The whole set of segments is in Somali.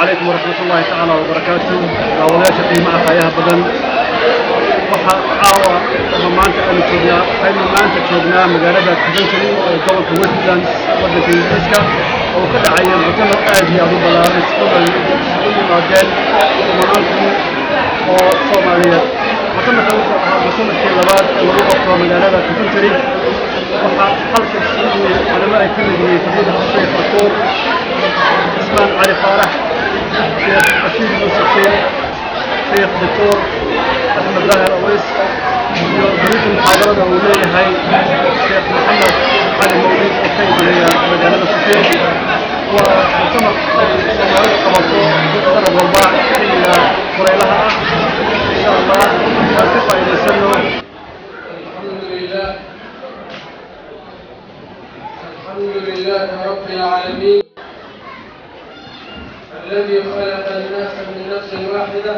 عليكم ورحمة الله تعالى وبركاته. ولاش قيمة حياة بدن waxa caawa maanta aan joognaa magaalada Coventry ee gobolka Westlands waddanka Ingiriiska oo ka dhacaya mu'tamar aad iyo aad u ballaaran isku yimaadeen maamulka oo Soomaaliyeed. mu'tamarkan wuxuu ahaa mu'tamarkii labaad ee lagu qabto magaalada Coventry. waxa halkaas culamo ay ka mid yihiin fadiilada Sheekh Dr. Ismaan Cali Faarax, Sheekh Rashid Muuse Sheekh, Sheekh Dr. أحمد ظاهر أويس يريد المحاضرة الأولية هاي الشيخ محمد علي مولود الكيد هي مجال الصفير ومؤتمر سماوات قبطوه بقدر الرباع إلى قريلها إن شاء الله نرتقى إلى سنة. الحمد لله رب العالمين الذي خلق الناس من نفس واحدة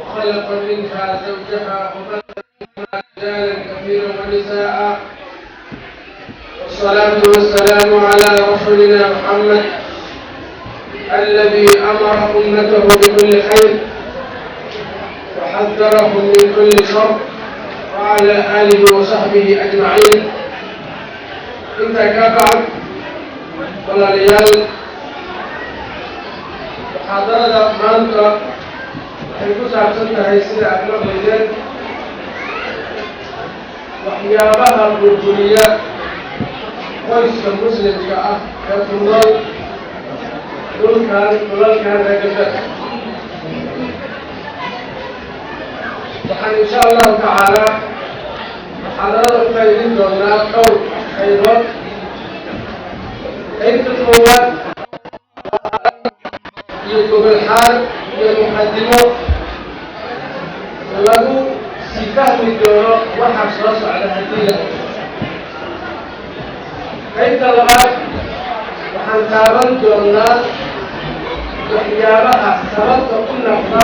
وخلق منها زوجها وبث منها رجالا كثيرا ونساء والصلاة والسلام على رسولنا محمد الذي أمر أمته بكل خير وحذرهم من كل شر وعلى آله وصحبه أجمعين. انت كبعد ولا ريال محاضرة مانترا waxay ku saabsan tahay sida aad la qaydeen waxyaabaha burburiya qoyska muslimka ah ee ku nool dhulalkan reegabada. waxaan insha allahu tacaala muxaadarada u qaydin doonaa dhowr qaybood. qaybta koowaad iyo gobol xaal iyo muqadimo lagu sii fahmi doono waxa soo socda haddii la qaybta labaad waxaan taaban doonaa waxyaabaha sababta u noqda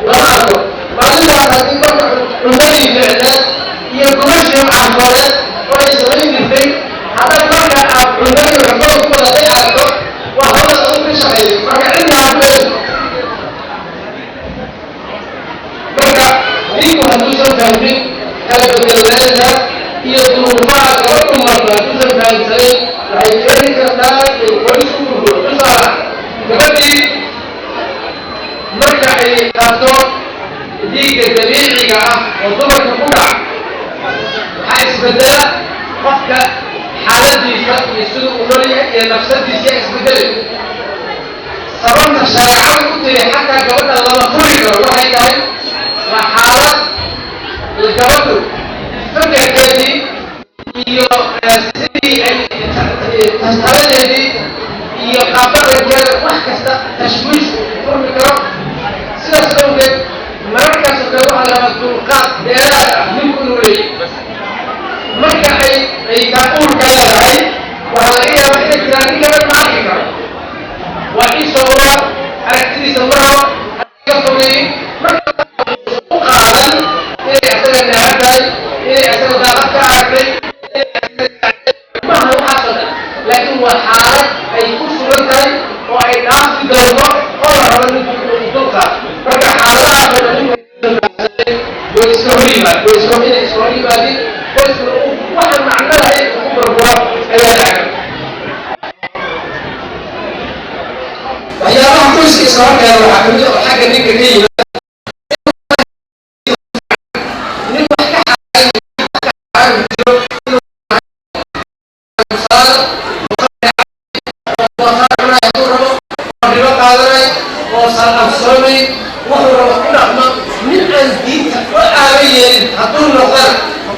labaado maalintaas haddii marka cunadii ficneed iyo gubashii caafimadeed oo ay samayn jirtay haddaad marka aad cunadii cuntada ku wadaday aadto waa hawla u ka shaqaysa marka intaa ninku hadduusan fahmin kala bedelnaanta iyo duruufaha kala umarna hadduusan fahamsanayn waxay keeni kartaa in qoysku burburo. tusaale gabadhii marka ay qaato dhiigga dabiiciga ah oo dumarka ku dhaca waxaa isbedela qofka xaaladiisa iyo siduu u nolyahay iyo nafsadiisa isbedelay. sababta shareecada ku tiri xataa gabadha lama furi karo waxay tahay waa xaalad gabadhu fakarkeedii iyo sidii ay tastaaladeedii iyo qaabdhaqankeeda wax kasta tashwiish furmi karo. sidaas awgeed mararkaasoo kale waxaa la rabaa dulqaad dheeraad ah ninku inuu leeyahy. marka ay kaa-uurka leedahay waxaa laga yaabaa inay tiraa ninkaba ma arki karo, waa isoo wara aragtidiisa maraba aga fogeeyey marka u qaadan inay asaga naabtahay inay asaga daaqad ka aragtay maaha waxaasoo dhan, laakiin waa xaalad ay ku sugan tahay oo ay dhaafi doonto oo la rabo ninku inuu dulqaad. marka xaaladaha way iska hor yimaadin qoyska waxa macnaha ay ku burburo ayaa dhaca. waxyaabaha qoyska iska horkeeda waxaa kamid oo xagga ninka ka yimid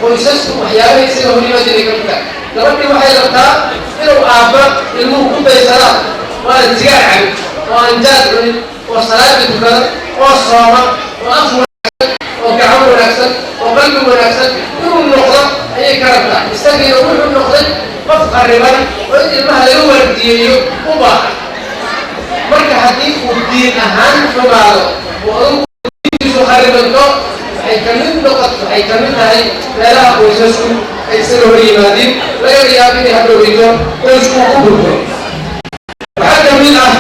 qoysasku waxyaabaha isaga horimaadinay ka mid tahay. gabadhii waxay rabtaa inuu aabba ilmuhu ku daysadaan oo aan sigaar cabin oo aan jaad cunin oo salaada tukada oo sooma oo af wanaagsan oo gacan wanaagsan oo qalbi wanaagsan inuu noqdo ayay ka rabtaa. isagiina wuxuu noqday qof qariban oo in ilmaha laga waardiyeeyo u baahan. marka haddii uu diin ahaan xumaado oo adugu diintiisu qaribanto waxay ka mid tahay meelaha qoysasku ay isaga hor yimaadeen laga yaabo inay hadhoweydo qoysku ku burburo. waxaa ka mid ah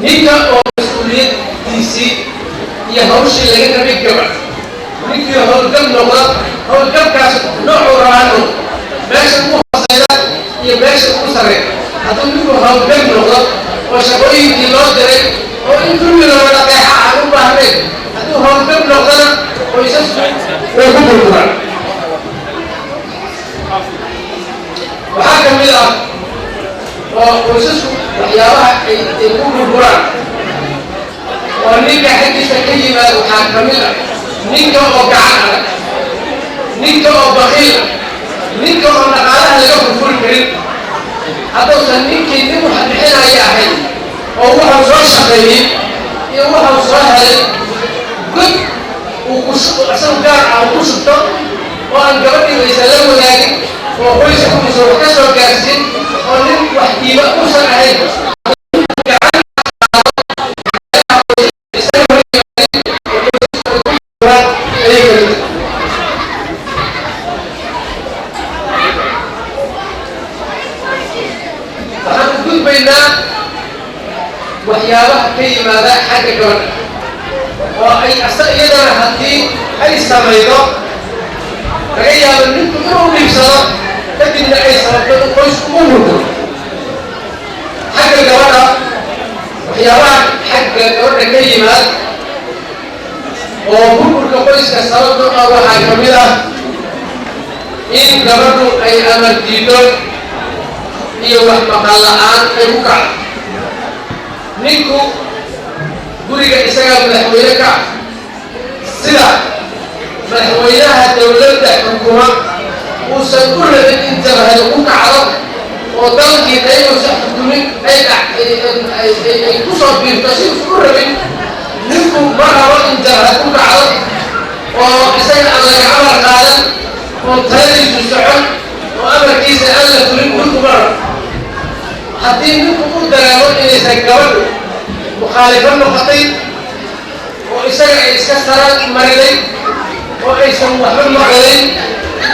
ninka oo mas'uuliyadiisii iyo hawshii laga rabay gabar ninkii howlgab noqda howlgabkaas noocuu rabaano meesha ugu hooseyda iyo meesha ugu sarreeya hadduu ninku howlgab noqdo oo shaqooyinkii loo diray oo in kulliga wada qeexa aan u baahnayn hadduu howlgab noqdana qoysasku way ku burburaan waxaa ka mid ah oo qoysasku waxyaabaha ay ku burburaan oo ninka xaggiisa ka yimaado waxaa ka mid ah ninka oo gacan adag ninka oo bakiil ninka oo dhaqaalaha laga furfuri karin hadduusan ninkii nin wax bixinaya ahayn oo wuxuu soo shaqeeyey iyo wuxuu soo helay god uu isagu gaar ah uu ku shubto oo aan gabadhii waysa la wadaagin oo qoyska uusan wax ka soo gaarsiin oo nin wax diiba uusan ahayn waxyaabaha ka yimaada xagga gabadha oo ay iyadana haddii ay samaydo laga yaabo ninku inuu dhiibsado kadibna ay sababto in qoysku u murdo xagga gabadha waxyaabaha xagga gabadha ka yimaad oo burburka qoyska sababto ah waxaa ka mid ah in gabadhu ay amar diido iyo wax maqal la'aan ay ku kacdo ninku guriga isagaa madaxweyne ka sida madaxweynaha dowladda xukuma uusan u rabin in jabhado ku kacdo oo dalkii qaybuusan xukumin ay ku soo biirto si uusan u rabin ninku ma rabo in jabhad ku kacdo oo isaga aan laga amar qaadan oo taladiisu socon oo amarkiisa aan la fulin ninku ma rabo haddii ninku u dareemo inaysan gabadhu mukhaalifo noqotay oo isaga ay iska saraan mariday oo aysan waxba maqlayn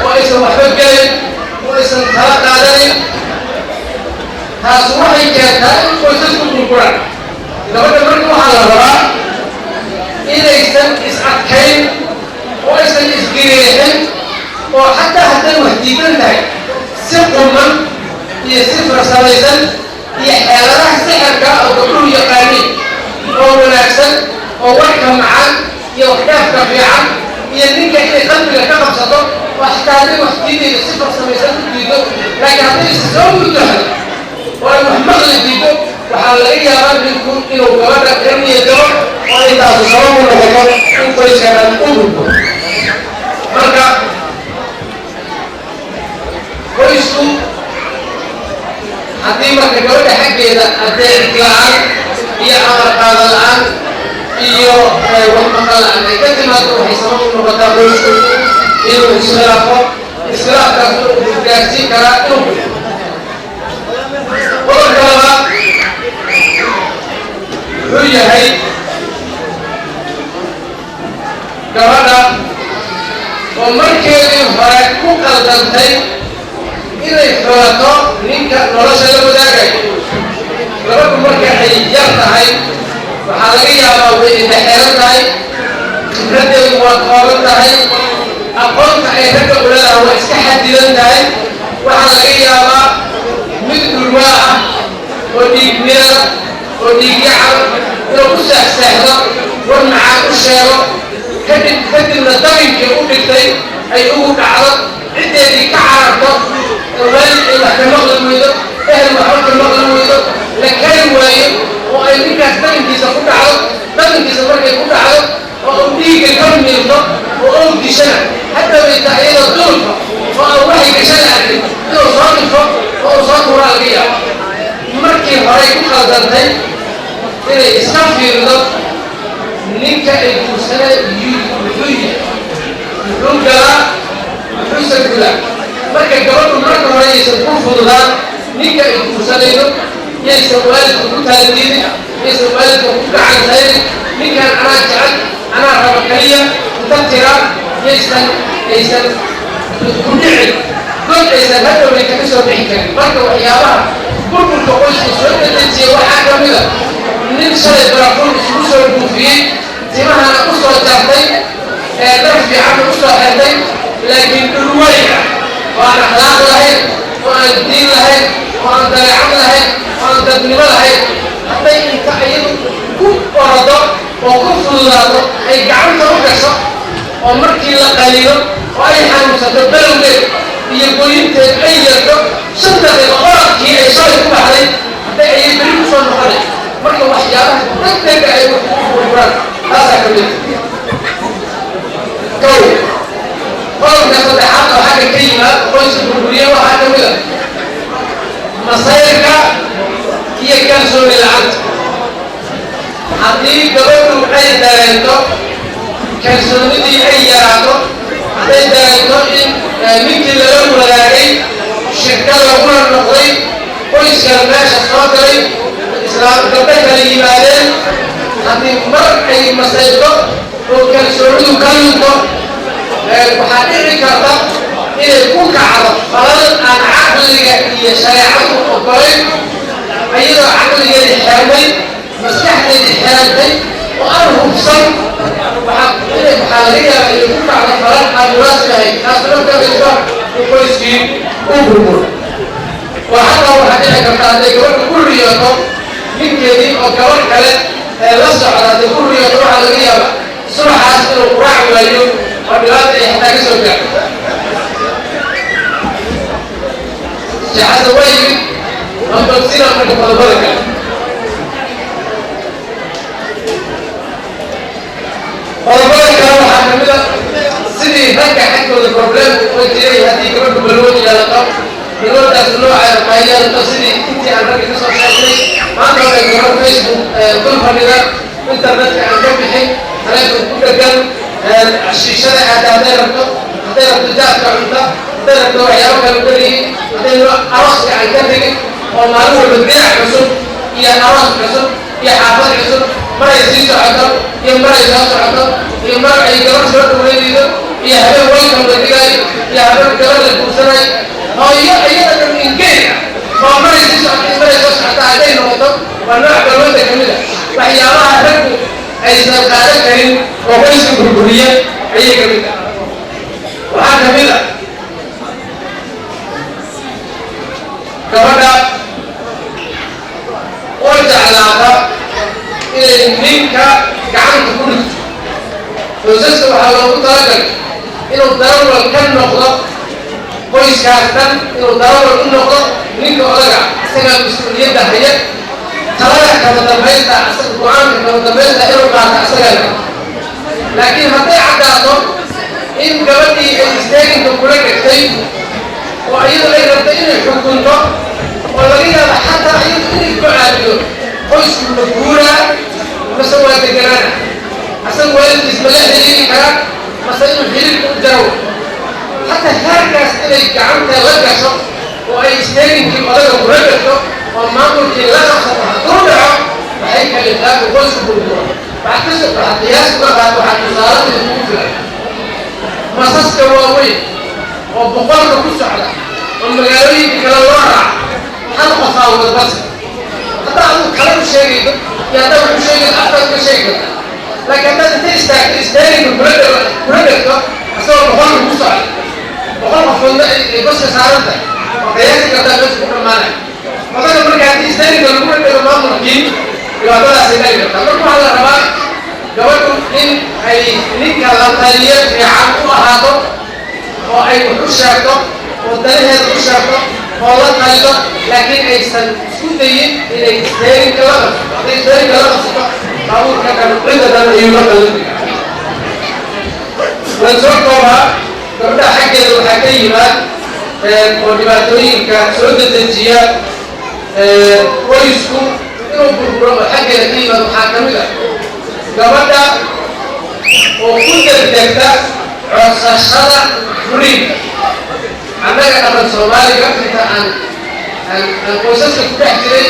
oo aysan waxba gelin oo aysan tala qaadanin taas waxay keentaa in qoysasku burburaan gabadha marka waxaa la rabaa inaysan is-adkayn oo aysan isgiriixin oo xataa hadday wax diidan tahay si quman iyo si farsamaysan iyo xeeladaha sixirka oo gabdhuhu yaqaaniin oo wanaagsan oo warka macaan iyo waxdhaafka fiican iyo ninka inay qalbiga ka qabsato oo xataa hadday wax diidayda si farsamaysan u diido laakiin hadday is soo mudahdo oo ay wax maqli diido waxaa laga yaabaa ninku inuu gabadha ka niyadgalo oo intaasu sabab u noqoto in qoyskana u burbo marka qoysku haddii marka gabadha xaggeeda adeec la-aan iyo amar qaada la-aan iyo wax maqal la-aan ay ka timaado waxay sabab u noqotaa qoysku inuu iskhilaafkaas uu gaarsiin karaa inuu qodobka labaad wuxuu yahay gabadha oo markeedii hore ku qaldantay inay xulato ninka nolosha la wadaagayo gabadhu marka ay yar tahay waxaa laga yaabaa way indhaxeeran tahay khibraddeedu waa kooban tahay aqoonta ay ragga uladaha waa iska xadidan tahay waxaa laga yaabaa mid dhulwaa ah oo dhiigmira oo dhiigyacan inuu ku seexseexdo war macaan u sheego kadibna dabinkii u dhigtay ay ugu dhacdo ciddeedii ka cararto waalid ay wax ka maqli weydo ehel waxba ka maqli weydo la kari waayo oo ay ninkaas dabinkiisa ku dhacdo dabinkiisa markay ku dhacdo oo uu dhiigga ka miirto oo uu dishana hataa bay tahay iyadoo dulfa oo aan waxay gashada arkin inuu soo dhifo oo uu soo turaa laga yaabo markii horey ku qaldantay inay iska fiirdo ninka ay guursanay muxuu yahay muxuu galaa muxuusan gulaa marka gabadhu marka hore yaysan ku fududaan ninka ay guursanaydo yaysan waalidka ku talandiidin yaysan waalidka ku gacan saynin ninkan anaa jecel anaa raba kaliya inta tira yaysan ku dhicin god aysan hadhoway kaga soo bixi karin marka waxyaabaha burburka qoyska soo dedejiya waxaa ka mid a من شرط برافون سوسو الكوفي زمها أقصى التحتي درس عن أقصى التحتي لكن الرواية وأنا أخلاق لهين وأنا الدين لهين وأنا دلعم لهين وأنا تبني لهين حتى ينتهي كل ورده وكفر الله أي جعلته كشف ومركي لقليل وأي حمسة تبلغ يقول أنت أي شدة الغرض كي يشارك عليه حتى يبرم صنع عليه مركي وحياته تتبع أي وحياته هذا كله كوي قالوا ناخد حاجة وحاجة كلمة قويس الجمهورية وحاجة كده مصايرك هي كان سوري العبد حدي قبل أي دارنتو كان سوري أي ياراتو حدي دارنتو إن ممكن لهم ولاقي شركة لهم النقطي قويس كرماش الصوتري إسلام قبل الإيمانين حدي مر أي مصايرك وكان سوري وكانتو وحدي كرتا إلى كل عرب خلاص أنا عقلي هي شريعة وقريب أيضا عقلي الحرمي مسلحة الحرمي وأرهم صن وحقيقة محلية يكون على فرق المناسبة هي ناسبة بالإجراء وكويس فيه وبرمور وحتى وحديثة كانت يقول كل رياضة من كذي أو كمان كلا لصق على كل رياضة على الرياضة سرعة حاسة القراء واليوم والبلاد يحتاج سوكا جهاز وايد من تفسير من البركة والبركة وحكمنا سيدي هكا حكوا البروبلم وجري هذه كمان بلون إلى لقب بلون تسلوا على قايل تصيدي أنت عن رأيك نصف شهري ما عندك جرام فيسبوك كل فريدة إنترنت عن كم حين هناك كل كان الشيشة هتعرف تجاهك عمتا هتعرف توعيارك البري هتعرف أراسك عن كذلك ومعلومة بالبيع عصب يا أراس عصب يا حافظ عصب مرة يزيد عصب يا مرة يزيد عصب يا مرة يجرب شرط وليد يا هبه ويكم بالدجاج يا هبه كمان البوسري هاي أيضا من إنجيل ما مرة يزيد عصب مرة يزيد عصب عدين نقطة والنوع بالوضع كاملة وحيارها هربوا أي سلطة كريم وبيس الجمهورية أي كاملة وهذا كاملة كمان ورجع علاقة إلى منك كعمل كل وزست وحاولوا تراجع إنه الضرورة كان نقطة كويس كاستن إنه الضرورة كل نقطة منك ورجع سنة المسؤولية ده هي تراجع كما تبين ده أصل القرآن كما تبين ده إنه بعد أصله لكن هذا عداته إن قبلتي الاستيقظ كلك كتير وأيضا غير إنه حكمته ولكن حتى أيضا إنه بعده قيس المذكورة مسوى تجرانا أصل والد بسم الله اللي كان مثلا الحين الجو حتى هرجس إلى كعمت لجسه وأيستين في مدار برجته وما قلت لجسه ترجع وهيك الإطلاق وقيس المذكورة بعكسه بعكياس بعد وحكيسات المذكورة مساس كواوي وبقرة كسرة والمجالين كلا ورع حلقة صاوة بس حتى أقول كلام شيء يعتبر شيء أكثر من شيء لكن هذا تستاهل من بريدك أصلا بقول موسى بقول مفهوم بس سعادته وقياسك كذا بس كل ما أنا مثلا بريدك تستاهل من بريدك ما ممكن يعتبر سيدنا تقول على الرباط جوابكم إن أي نك الأقلية في عقوبة هذا وأي وحشته والدليل هذا وحشته والله قليلا لكن أي سنسودين إلى إستهين كلام إستهين كلام أقول كذا قلة ده يوم كلام ونسوقها كم حاجة الحكيمة ودباتوين كسرد الزنجية ويسكو يروح حاجة الحكيمة محاكمة كمدا وكل الدكتور عصاشرة فريد عندك أبن سومالي قبل أن القصص تحتري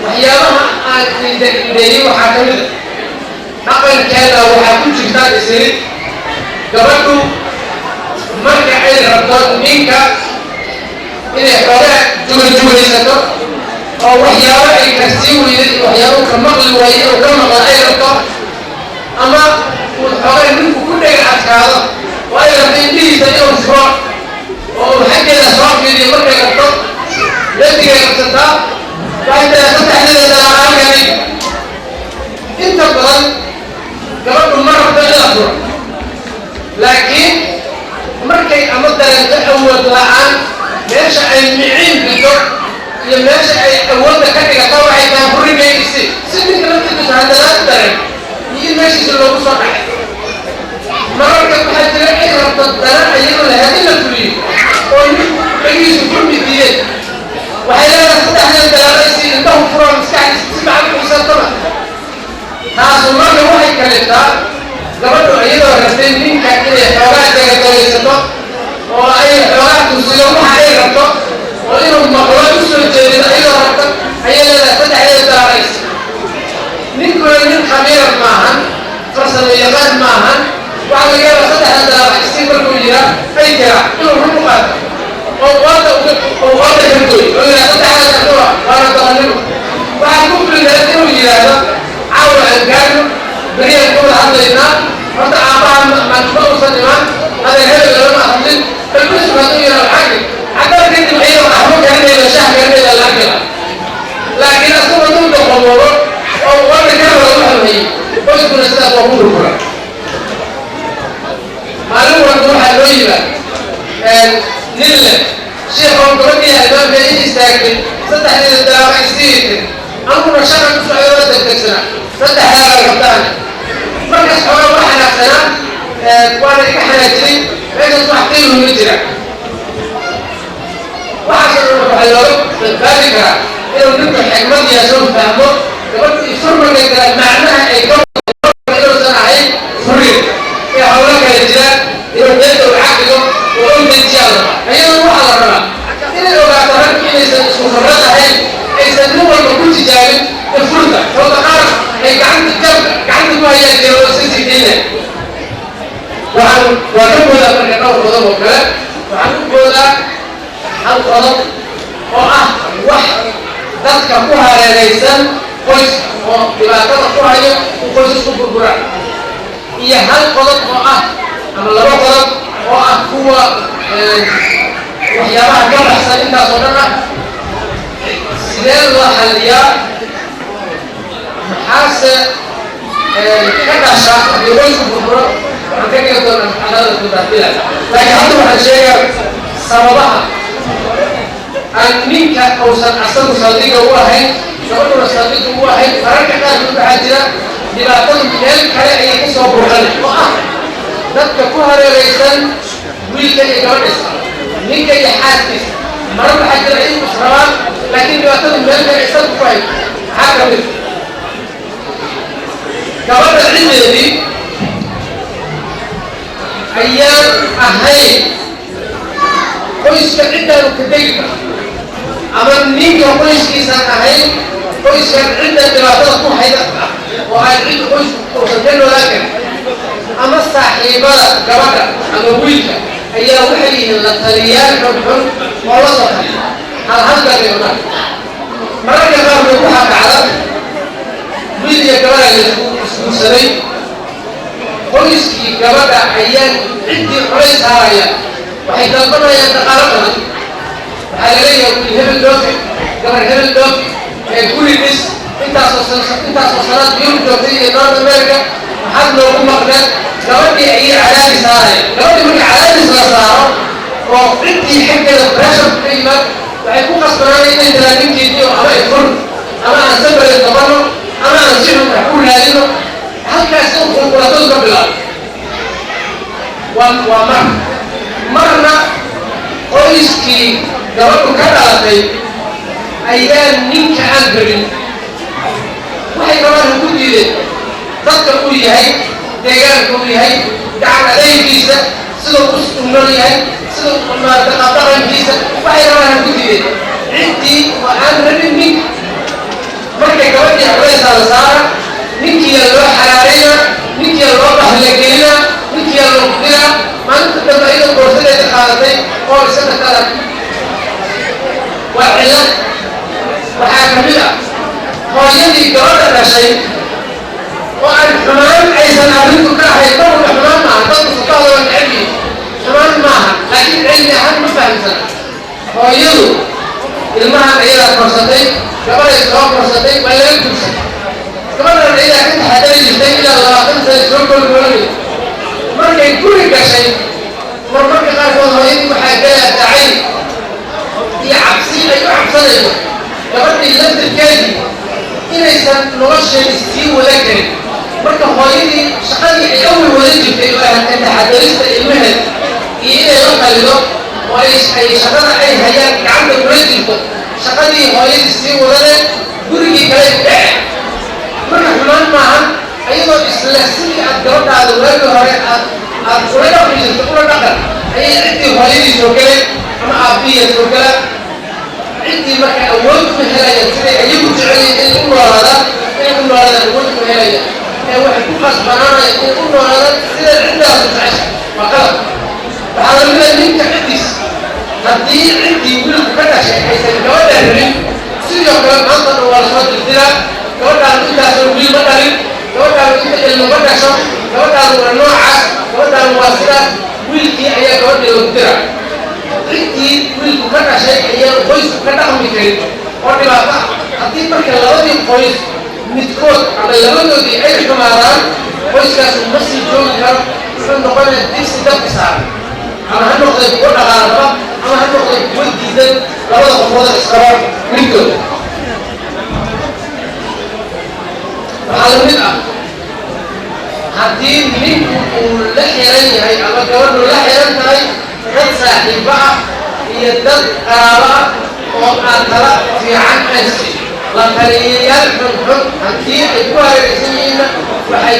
وحيالها أن يدعي وحاكمه أقل كان وحاكم شفتان السرير قبلته مركع عين ربطان منك إلى حوالي جمل يساتو أو وحياة الكرسي وحياة كمغل وهي وكمغل أي ربطة أما وحوالي منكم كل الأشكال وأيضا في إنجليز اليوم سواء وحكي الأسواق في اللي مرة يقطع يدي يقطع فأنت فتح لنا الأعمال يعني أنت قبل مرة بتغير لكن مركي أمد أول لعان ماشي أي معين بالدور ماشي أي أول دكاترة طبعا كان فري بيسي سنين كلام تلبس هذا لا تدري يجي ماشي سلوك صحيح مرة كان حد يلاقي ربط الدلال أيام هذه الكلية ويجي كل مدينة وحيلا فتح لنا الدلال يصير عندهم فرع مسكعي تسمع عنه حساب طبعا ناس مرة واحد كلمة قبل أيضا رسمين من كأنه حوالات جاكتوريسته وأي حوالات تسلموا عليه ربطه وإنهم مقرات تسلم جديدة أيضا ربطه أيضا لا فتح لنا الدلال من كل من خبيرا معهن فرصة يقان معهن وعلى كده فتح الدلال يستيقظ كلها أي جراح إنهم مقاطع أو وقت كنتوي وإذا فتح الدلال وأنا تغنبه وعلى كل ذلك وجلاله عاول أن كانوا بريء الكل عندنا حتى أعطاها مجموعة سنوات هذا يهدف لنا أخذين فالبس مدوية الحاكم حتى كنت معين وأحمد كان إلى شهر كان إلى الأكلة لكن أصلا دون دخلوه أو وانا كان رأوها هي ويكون السنة وقود الكرة معلومة نروح الويلة نلة شيخ ومكرمي الإمام في إستاكل فتح لنا الدعوة إستيكل أمر شرع مسعيرات التكسنة فتح هذا الغطان مركز حوالي واحد سنة وانا إحنا جري ليس تحقيله المجرى وحسن الله حلوه بالبادكة إنه نبقى الحكمات يسون فهمه قبل يفرمك معناها أي كون إنه سنعي فريد في حولك الجلال إنه يدعو عقله وقوم بالجالة أيضا هو على الرمى إنه لو اعترف إنه سنفرد هاي أي سنوه المكون تجارب الفرصة هو تقارب أي قعدت الجبل قعدت ما هي الجلوسيسي دينا وعنقوا ذا من يقول قضب وكذا وعنقوا ذا القضب واحد dadka ku hareeraysan qoyska oo dhibaatada ku hayo uu qoysku burbura iyo hal qodob oo ama laba qodob oo kuwa waxyaabaha ka baxsan intaas oo dhan sidee loo xalliyaa maxaase ka dhasha haddii qoysku burburo waxaan ka dhigi doonaa xaalada gudaafila laakiin hadda waxaan sheegaa sababaha منك أوصل أصل صديقه واحد شغله صديقه واحد فرق كذا بحاجة دبعتهم كل كلا يكسر برهان نتكفوها رئيسان ويلك يجارس منك يحاسس مرة بحاجة رئيس مشروع لكن دبعتهم كل رئيسان واحد هكذا كمان العلم دي أيام أهين كويس كعدة وكتيجة أما منك كويس كيسان أهين كويس كعدة دراسات محيطة وهاي عيد كويس وسجل لكن أما الصاحبة كبدا أما ويلك هي وحي الثريان حبهم ووسطها هذا اليوم مرة كمان بروحها على ويل كمان السوري كويس كبدا أيام عندي رئيس هايا وحيد القرى يتقاربنا حاليا يقول هبل دوفي كمان هبل دوفي كل الناس انت صلاه يوم دوفي نورث امريكا وحد لو هم مقدار لو انت اي علاج صاير لو انت من علاج صار وانت حاجه البريشر قيمه وهيكون خسران انت لازم تدي على الفرن اما انسبر التبرع اما انسيهم اقول لازم هل كاسون كوكولاتوس قبل ومرنا qoyskii gabadhu ka dhalatay ayaa ninka aan garin waxay gabadhu ku diideen dadka uu yahay deegaanka uu yahay gacan adeegiisa sidoo uu nool yahay sidoo uu dhaqankiisa waxay gabadhu ku diideen intii aan rabin ninka markay gabadhii haweenaysa la saara ninkii loo xaraareeyo ninkii loo bahlageeyo ninkii loo qudira maalinta dambe iyadoo boorsadeeda qaadatay oo isaga kala وعلة وحاكم شيء وأن حمان أيضا أريد كراهة يكون حمان معها تطلق سطاها والعلمي حمان معها لكن علمي أهم مفاهم سنة هو يلو المها إذا فرصتين قبل إسراء فرصتين ولا يكتبسي قبل أن إذا كنت حتى يجتين إلى الله خمسة يسرق المولي مركا يكون كشيء مركا قال والله يدي محاجة داعي هي عبسية يعبسني قبل اللفظ الكاذب إنه نغشى الستين ولكن مركا خواهيدي شقالي أول ولد في أنت حدرست المهد إيه يلقى له وإيش أي شغلة أي هيا عندك رجل شقالي خواهيدي الستين ولد قرقي كلام داعي مركا حمان معا أيضا إسلاسي أدرد على الولد وهي أدرد في جلسة أولا نقل أي عدي خواهيدي سوكلة أما أبدية سوكلة عندي مركا أول مهلاية سيدي أيضا جعلي إن أولا هذا إن أولا هذا أول مهلاية واحد خاص بنانا يقول هذا سيدي عندها سوكعش وقال وهذا من اللي تحدث هدي عندي يقول كذا شيء حيث الجواد الرئيس سيدي وكلام أنت ورسول الدلاء جواد أنت سوكي مدري جواد أنت المبدشة جواد أنت النوعة جواد المواصلة ويلكي أي جواد الدلاء عندي ويلكي كذا شيء هي كويس كذا هم يكري وأنا لا هدي مركز لغدي كويس midkood ama labadoodii ay xumaadaan qoyskaas uma sii joogi karo wuxuu noqonaya dibsi dabka saaran ama ha noqday kuwo dhaqaalaba ama ha noqday kuwo diidan labada qofooda isqaba midkood waxaa la mid ah haddii ninku uu la xiran yahay ama gabadhu la xiran tahay dad saaxiibo ah iyo dad qaraabo ah oo aan tala fiican haysi لكنيال حب هنتي أقوال الإنسان وحي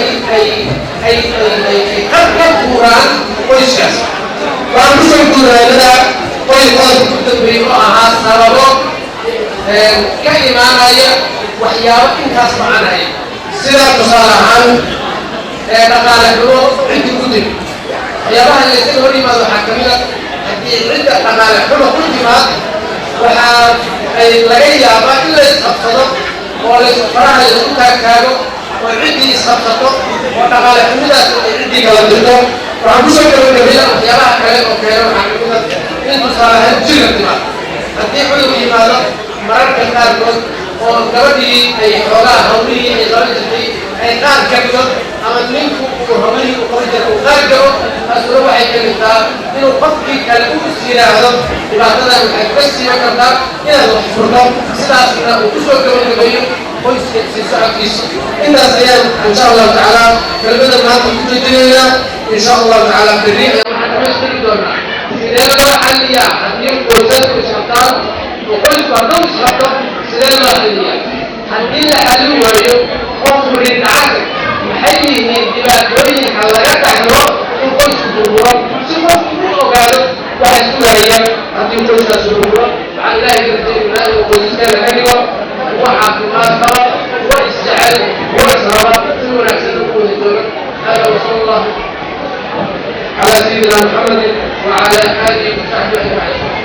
قرب قرآن ويشكس فأنتم القرآن لذا ويقول كتب بيقوها سببه كإمام هي وحياة إنكاس معنا هي سيدة تصالحان نقال حلو عندي كتب حيابها اللي سيدوري ماذا حكمنا هدي عدة نقال حلو كل جماعة waxaa ay laga yaabaa in la isqabsado oo la faraha la isku taagtaago oo ciddii isqabsato oo dhaqaale xumidaas ay ciddii kala dirto waxaan ku soo gabagabeeyaa waxyaabaha kale oo keena waxaa kamid ah in tusaalahaan jira timaad haddii cudur yimaado mararka qaarkood oo gabadhii ay xoogaa hawlihii ay qaban jirtay ay qaar gabto ama ninku uu hawlihii u qaban jiray uu qaar gabo taasuna waxay kamidtaa inuu qofkii kale u is yidhaahdo dhibaatadan waxay ka siiban kartaa inaad wax furto sidaasna uu ku soo gabagabeeyo qoyska sii socodkiisa intaas ayaan insha allahu tacaala kelmada maanta ku jeedinaynaa insha allahu tacaala berri ayaan waxaan dhamaystiri doonaa sidee loo xalliyaa haddii qoysasku isqabtaan oo qoysku hadduu isqabto sidee loo xalliyaa haddii la xallin waayo qofku ridcada maxay yihiin dhibaatooyinka laga dhaxlo in qoysku burburo si qofku u ogaado waxa isku hayaan haddii qoyskaas burburo waxaa ilaahay garteynaa inuu qoysaska laga dhigo kuwa caafimaad qaba kuwa isjecel kuwa israba si wanaagsan u wada jooga hada wasala allahu على سيدنا محمد وعلى آله وصحبه أجمعين